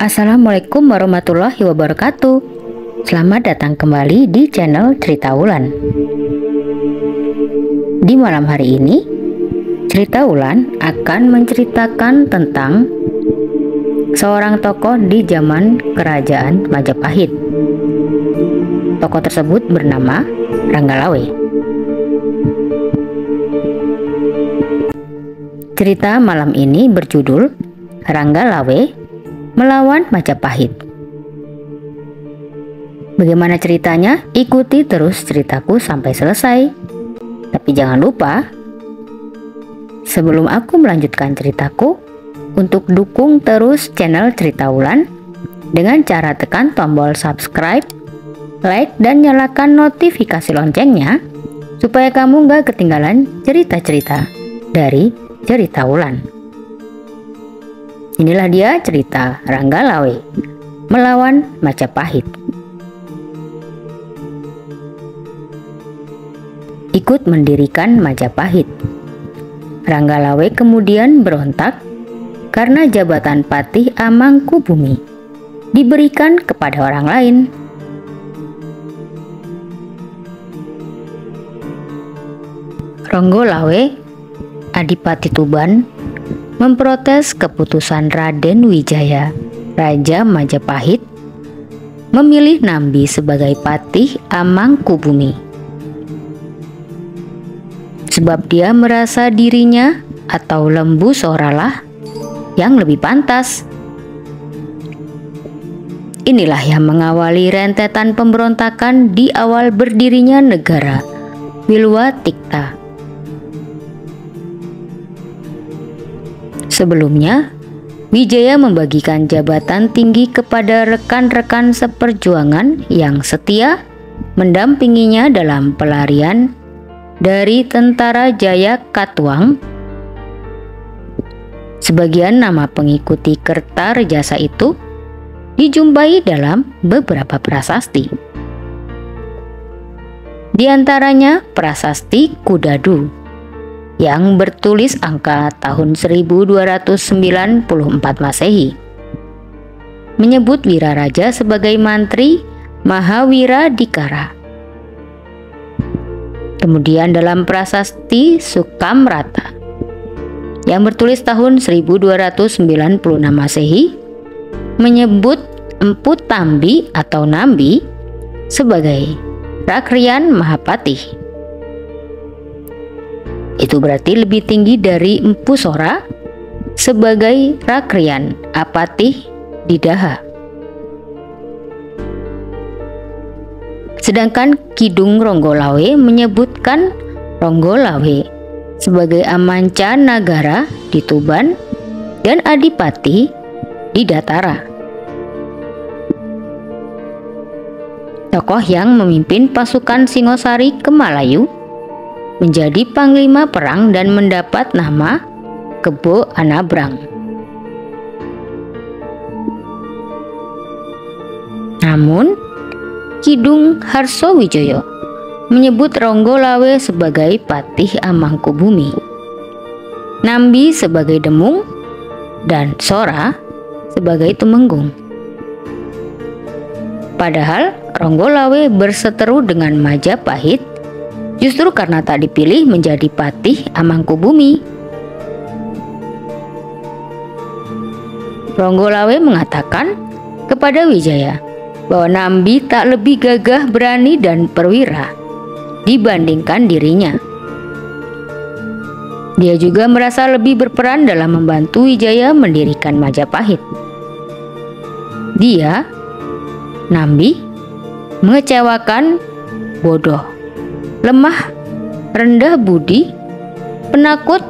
Assalamualaikum warahmatullahi wabarakatuh. Selamat datang kembali di channel Cerita Wulan. Di malam hari ini, Cerita Wulan akan menceritakan tentang seorang tokoh di zaman Kerajaan Majapahit. Tokoh tersebut bernama Ranggalawe. Cerita malam ini berjudul Ranggalawe melawan Majapahit. Bagaimana ceritanya? Ikuti terus ceritaku sampai selesai. Tapi jangan lupa, sebelum aku melanjutkan ceritaku, untuk dukung terus channel Cerita Wulan dengan cara tekan tombol subscribe, like, dan nyalakan notifikasi loncengnya supaya kamu gak ketinggalan cerita-cerita dari Cerita Wulan. Inilah dia cerita Ranggalawe melawan Majapahit. Ikut mendirikan Majapahit. Ranggalawe kemudian berontak karena jabatan Patih Amangkubumi diberikan kepada orang lain. Ranggalawe, Adipati Tuban, memprotes keputusan Raden Wijaya, Raja Majapahit, memilih Nambi sebagai Patih Amangkubumi. Sebab dia merasa dirinya atau Lembu Soralah yang lebih pantas. Inilah yang mengawali rentetan pemberontakan di awal berdirinya negara Wilwatikta. Sebelumnya, Wijaya membagikan jabatan tinggi kepada rekan-rekan seperjuangan yang setia mendampinginya dalam pelarian dari tentara Jaya Katuang. Sebagian nama pengikuti Kertarejasa itu dijumpai dalam beberapa prasasti. Di antaranya Prasasti Kudadu yang bertulis angka tahun 1294 Masehi menyebut Wiraraja sebagai Mantri Mahawiradikara. Kemudian dalam Prasasti Sukamrata yang bertulis tahun 1296 Masehi menyebut Empu Tambi atau Nambi sebagai Rakrian Mahapatih. Itu berarti lebih tinggi dari Empu Sora sebagai Rakrian Apatih Didaha. Sedangkan Kidung Ranggalawe menyebutkan Ranggalawe sebagai Amanca Nagara di Tuban dan Adipati di Datara. Tokoh yang memimpin pasukan Singosari ke Malayu, menjadi panglima perang dan mendapat nama Kebo Anabrang. Namun Kidung Harsowijoyo menyebut Ranggalawe sebagai Patih Amangkubumi, Nambi sebagai Demung, dan Sora sebagai Tumenggung. Padahal Ranggalawe berseteru dengan Majapahit justru karena tak dipilih menjadi Patih Amangkubumi. Ranggalawe mengatakan kepada Wijaya bahwa Nambi tak lebih gagah, berani, dan perwira dibandingkan dirinya. Dia juga merasa lebih berperan dalam membantu Wijaya mendirikan Majapahit. Dia, Nambi, mengecewakan, bodoh, lemah, rendah budi, penakut,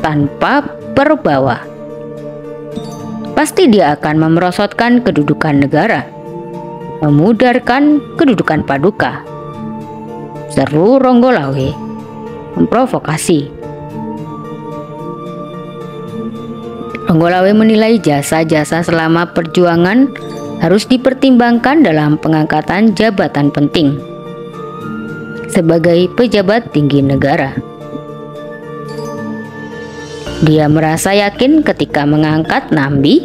tanpa perbawa. Pasti dia akan memerosotkan kedudukan negara, memudarkan kedudukan Paduka, seru Ranggalawe memprovokasi. Ranggalawe menilai jasa-jasa selama perjuangan harus dipertimbangkan dalam pengangkatan jabatan penting sebagai pejabat tinggi negara. Dia merasa yakin ketika mengangkat Nambi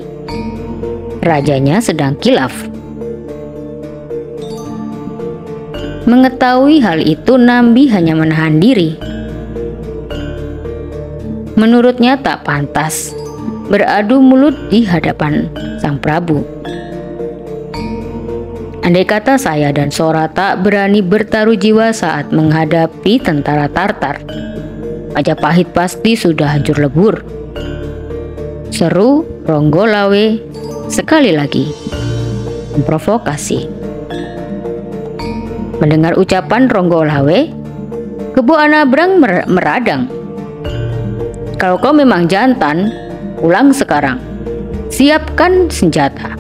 Rajanya sedang kilaf. Mengetahui hal itu, Nambi hanya menahan diri. Menurutnya tak pantas beradu mulut di hadapan Sang Prabu. Andai kata saya dan Sora tak berani bertaruh jiwa saat menghadapi tentara Tartar, Majapahit pasti sudah hancur lebur. Seru Ronggolawe sekali lagi memprovokasi. Mendengar ucapan Ronggolawe, Kebo Anabrang meradang. Kalau kau memang jantan, pulang sekarang. Siapkan senjata.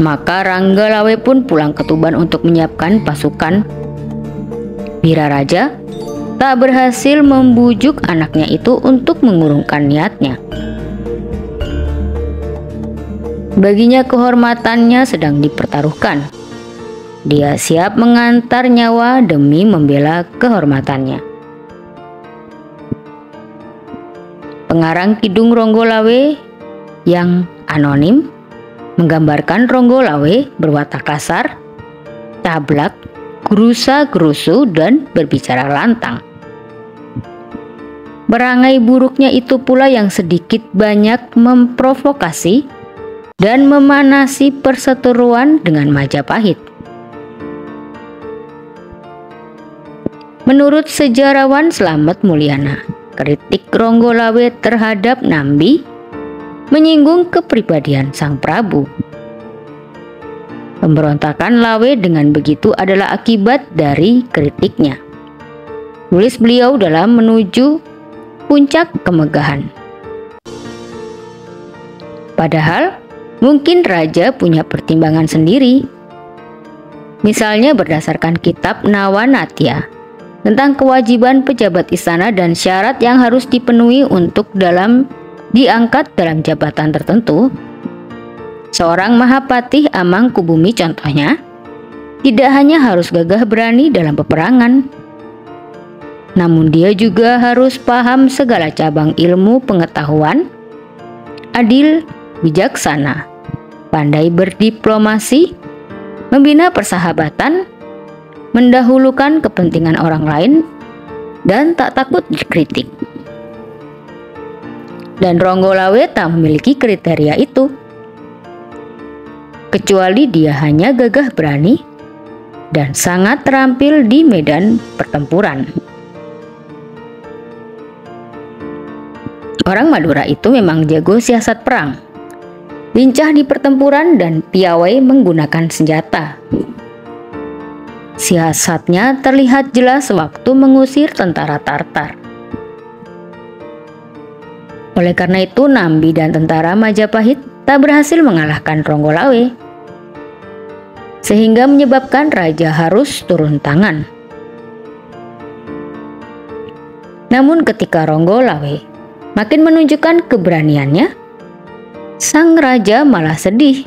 Maka Ranggalawe pun pulang ke Tuban untuk menyiapkan pasukan. Wiraraja tak berhasil membujuk anaknya itu untuk mengurungkan niatnya. Baginya kehormatannya sedang dipertaruhkan. Dia siap mengantar nyawa demi membela kehormatannya. Pengarang Kidung Ronggolawe yang anonim menggambarkan Ronggolawe berwatak kasar, tablak, gerusa-gerusu, dan berbicara lantang. Perangai buruknya itu pula yang sedikit banyak memprovokasi dan memanasi perseteruan dengan Majapahit. Menurut sejarawan Slamet Mulyana, kritik Ronggolawe terhadap Nambi menyinggung kepribadian Sang Prabu. Pemberontakan Lawe dengan begitu adalah akibat dari kritiknya, tulis beliau dalam Menuju Puncak Kemegahan. Padahal mungkin raja punya pertimbangan sendiri. Misalnya berdasarkan kitab Nawanatya tentang kewajiban pejabat istana dan syarat yang harus dipenuhi untuk diangkat dalam jabatan tertentu. Seorang Mahapatih Amangkubumi contohnya tidak hanya harus gagah berani dalam peperangan, namun dia juga harus paham segala cabang ilmu pengetahuan, adil, bijaksana, pandai berdiplomasi, membina persahabatan, mendahulukan kepentingan orang lain, dan tak takut dikritik. Dan Ronggolawe tak memiliki kriteria itu, kecuali dia hanya gagah berani dan sangat terampil di medan pertempuran. Orang Madura itu memang jago siasat perang, lincah di pertempuran dan piawai menggunakan senjata. Siasatnya terlihat jelas waktu mengusir tentara Tartar. Oleh karena itu, Nambi dan tentara Majapahit tak berhasil mengalahkan Ronggolawe, sehingga menyebabkan raja harus turun tangan. Namun ketika Ronggolawe makin menunjukkan keberaniannya, sang raja malah sedih,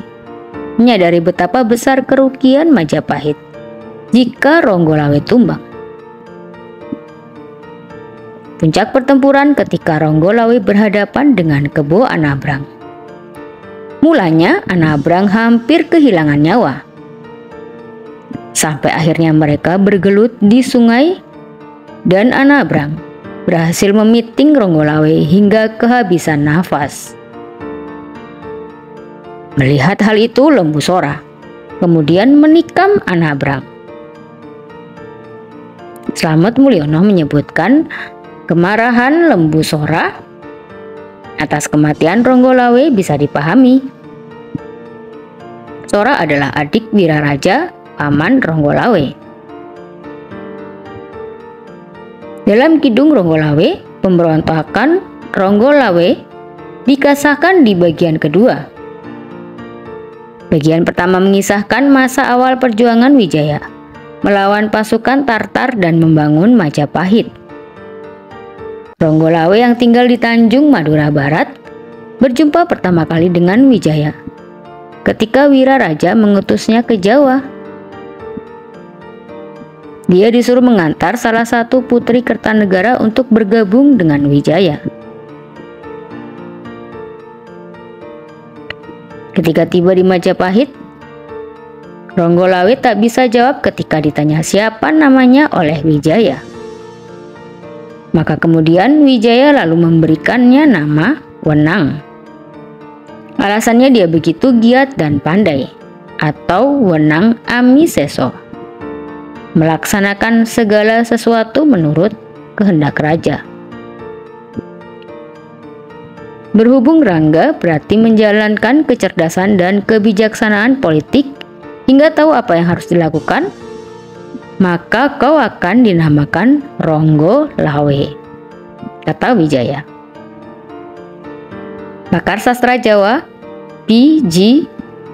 menyadari betapa besar kerugian Majapahit jika Ronggolawe tumbang. Puncak pertempuran ketika Ronggolawe berhadapan dengan Kebo Anabrang. Mulanya Anabrang hampir kehilangan nyawa, sampai akhirnya mereka bergelut di sungai dan Anabrang berhasil memiting Ronggolawe hingga kehabisan nafas. Melihat hal itu, Lembu Sora kemudian menikam Anabrang. Slamet Mulyono menyebutkan kemarahan Lembu Sora atas kematian Ronggolawe bisa dipahami. Sora adalah adik Wiraraja, paman Ronggolawe. Dalam Kidung Ronggolawe, pemberontakan Ronggolawe dikasahkan di bagian kedua. Bagian pertama mengisahkan masa awal perjuangan Wijaya melawan pasukan Tartar dan membangun Majapahit. Ronggolawe yang tinggal di Tanjung Madura Barat berjumpa pertama kali dengan Wijaya ketika Wiraraja mengutusnya ke Jawa. Dia disuruh mengantar salah satu putri Kertanegara untuk bergabung dengan Wijaya. Ketika tiba di Majapahit, Ronggolawe tak bisa jawab ketika ditanya siapa namanya oleh Wijaya. Maka kemudian Wijaya lalu memberikannya nama Wenang. Alasannya dia begitu giat dan pandai, atau Wenang Amiseso, melaksanakan segala sesuatu menurut kehendak raja. Berhubung Rangga berarti menjalankan kecerdasan dan kebijaksanaan politik hingga tahu apa yang harus dilakukan, maka kau akan dinamakan Ronggolawe, kata Wijaya. Pakar sastra Jawa P.G.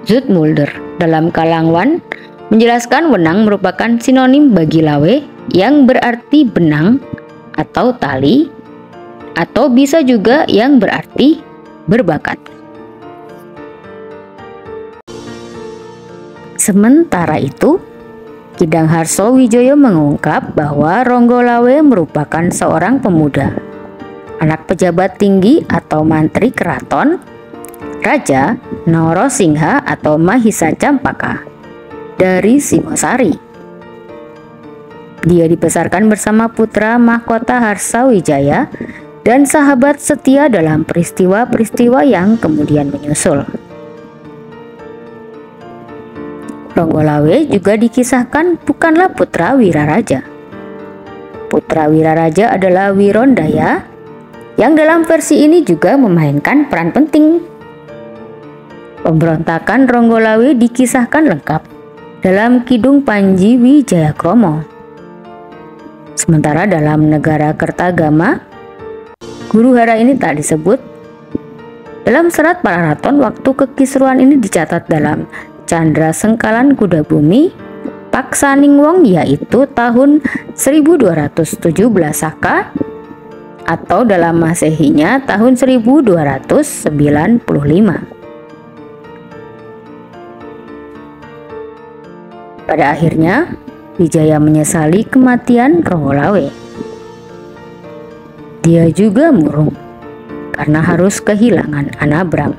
Zoetmulder dalam Kalangwan menjelaskan Wenang merupakan sinonim bagi lawe yang berarti benang atau tali, atau bisa juga yang berarti berbakat. Sementara itu, Kidang Harso Wijoyo mengungkap bahwa Ronggolawe merupakan seorang pemuda, anak pejabat tinggi atau mantri keraton Raja Narasingha atau Mahisa Campaka dari Singosari. Dia dibesarkan bersama putra mahkota Harsawijaya dan sahabat setia dalam peristiwa-peristiwa yang kemudian menyusul. Ronggolawe juga dikisahkan bukanlah putra Wiraraja. Putra Wiraraja adalah Wirondaya yang dalam versi ini juga memainkan peran penting. Pemberontakan Ronggolawe dikisahkan lengkap dalam Kidung Panji Wijayakromo. Sementara dalam Negara Kertagama, Guru Hara ini tak disebut. Dalam serat Pararaton, waktu kekisruhan ini dicatat dalam Candra Sengkalan Kuda Bumi Paksaning Wong, yaitu tahun 1217 Saka atau dalam Masehinya tahun 1295. Pada akhirnya Wijaya menyesali kematian Ronggolawe. Dia juga murung karena harus kehilangan Anabram.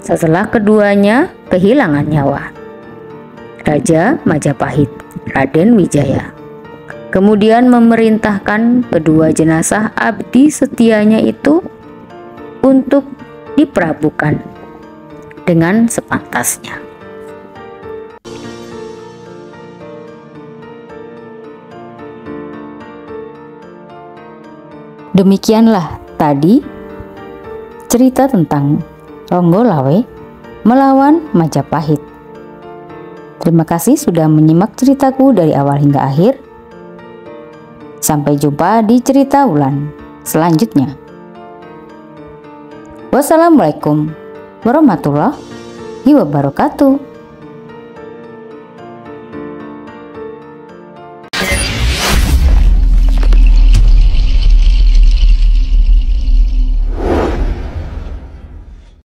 Setelah keduanya kehilangan nyawa, Raja Majapahit, Raden Wijaya, kemudian memerintahkan kedua jenazah abdi setianya itu untuk diprabukan dengan sepantasnya. Demikianlah tadi cerita tentang Ronggolawe melawan Majapahit. Terima kasih sudah menyimak ceritaku dari awal hingga akhir. Sampai jumpa di cerita ulang selanjutnya. Wassalamualaikum warahmatullahi wabarakatuh.